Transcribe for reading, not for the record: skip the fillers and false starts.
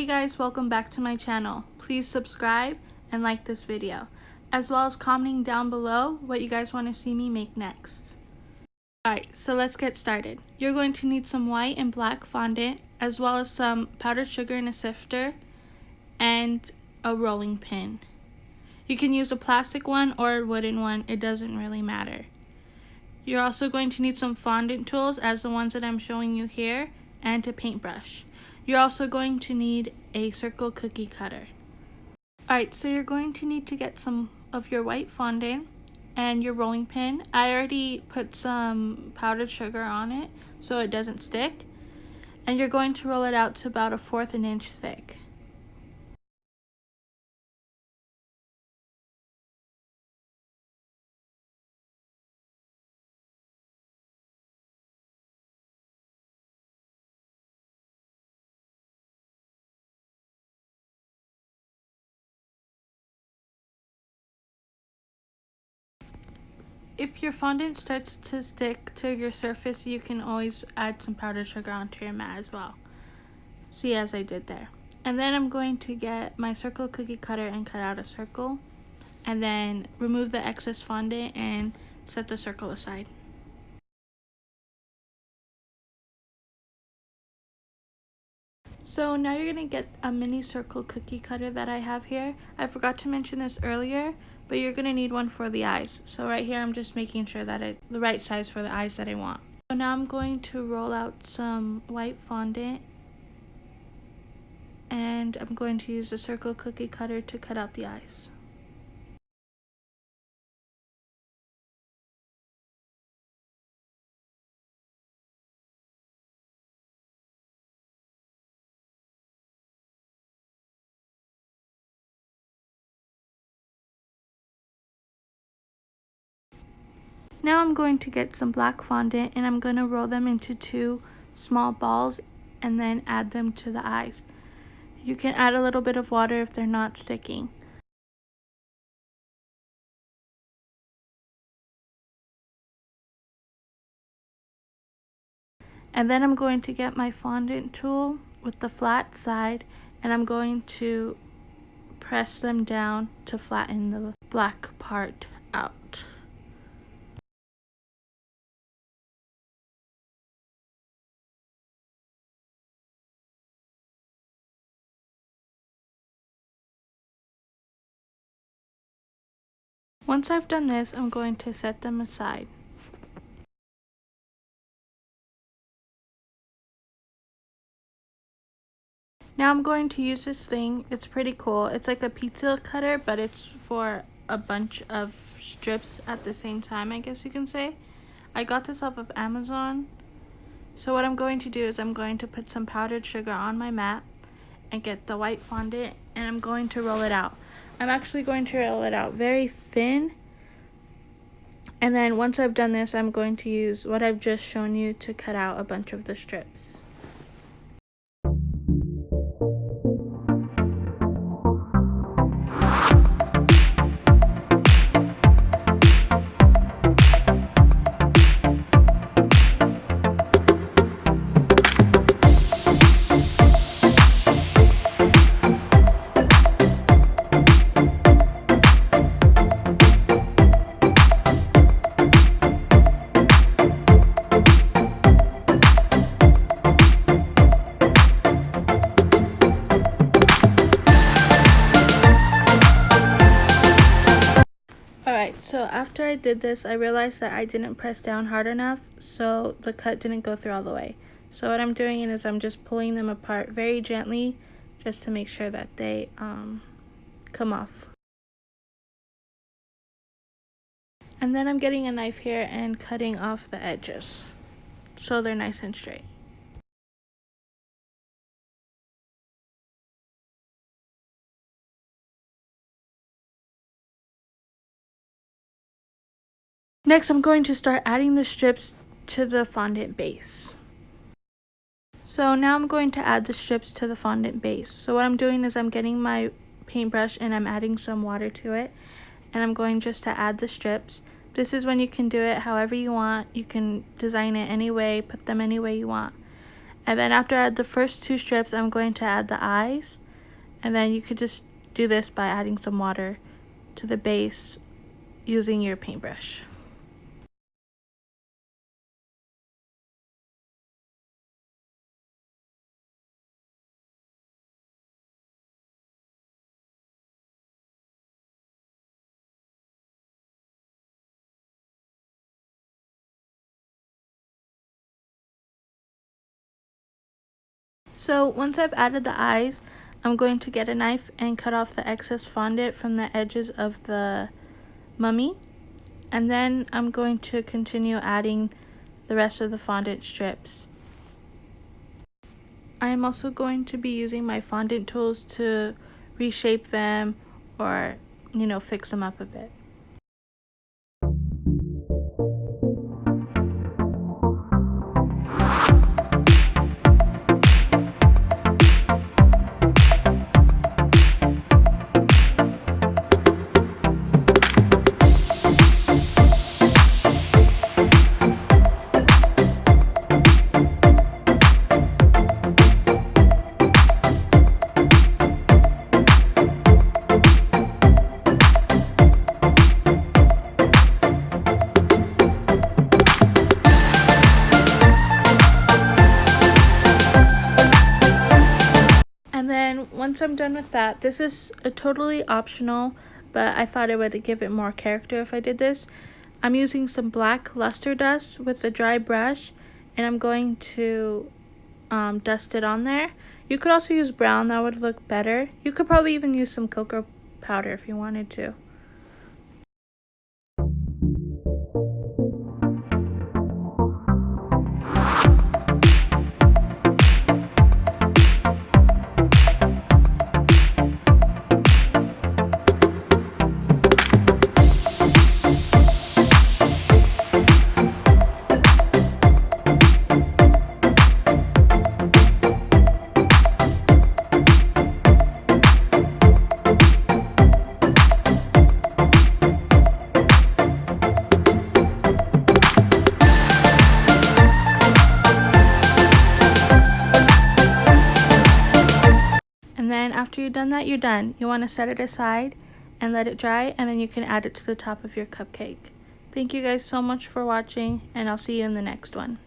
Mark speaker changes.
Speaker 1: Hey guys, welcome back to my channel. Please subscribe and like this video, as well as commenting down below what you guys want to see me make next. Alright, so let's get started. You're going to need some white and black fondant, as well as some powdered sugar in a sifter, and a rolling pin. You can use a plastic one or a wooden one, it doesn't really matter. You're also going to need some fondant tools, as the ones that I'm showing you here, and a paintbrush. You're also going to need a circle cookie cutter. Alright, so you're going to need to get some of your white fondant and your rolling pin. I already put some powdered sugar on it so it doesn't stick. And you're going to roll it out to about 1/4 an inch thick. If your fondant starts to stick to your surface, you can always add some powdered sugar onto your mat as well. See, as I did there. And then I'm going to get my circle cookie cutter and cut out a circle. And then remove the excess fondant and set the circle aside. So now you're going to get a mini circle cookie cutter that I have here. I forgot to mention this earlier, but you're going to need one for the eyes. So right here I'm just making sure that it's the right size for the eyes that I want. So now I'm going to roll out some white fondant, and I'm going to use the circle cookie cutter to cut out the eyes. Now I'm going to get some black fondant and I'm going to roll them into 2 small balls and then add them to the eyes. You can add a little bit of water if they're not sticking. And then I'm going to get my fondant tool with the flat side and I'm going to press them down to flatten the black part out. Once I've done this, I'm going to set them aside. Now I'm going to use this thing. It's pretty cool. It's like a pizza cutter, but it's for a bunch of strips at the same time, I guess you can say. I got this off of Amazon. So what I'm going to do is I'm going to put some powdered sugar on my mat and get the white fondant, and I'm going to roll it out. I'm actually going to roll it out very thin. And then once I've done this, I'm going to use what I've just shown you to cut out a bunch of the strips. Alright, so after I did this, I realized that I didn't press down hard enough, so the cut didn't go through all the way. So what I'm doing is I'm just pulling them apart very gently, just to make sure that they come off. And then I'm getting a knife here and cutting off the edges, so they're nice and straight. Next, I'm going to start adding the strips to the fondant base. So now I'm going to add the strips to the fondant base. So what I'm doing is I'm getting my paintbrush and I'm adding some water to it. And I'm going just to add the strips. This is when you can do it however you want. You can design it any way, put them any way you want. And then after I add the first 2 strips, I'm going to add the eyes. And then you could just do this by adding some water to the base using your paintbrush. So once I've added the eyes, I'm going to get a knife and cut off the excess fondant from the edges of the mummy. And then I'm going to continue adding the rest of the fondant strips. I am also going to be using my fondant tools to reshape them or, fix them up a bit. And then once I'm done with that, this is a totally optional, but I thought it would give it more character if I did this. I'm using some black luster dust with a dry brush, and I'm going to dust it on there. You could also use brown, that would look better. You could probably even use some cocoa powder if you wanted to. And then after you've done that, you're done. You want to set it aside and let it dry, and then you can add it to the top of your cupcake. Thank you guys so much for watching, and I'll see you in the next one.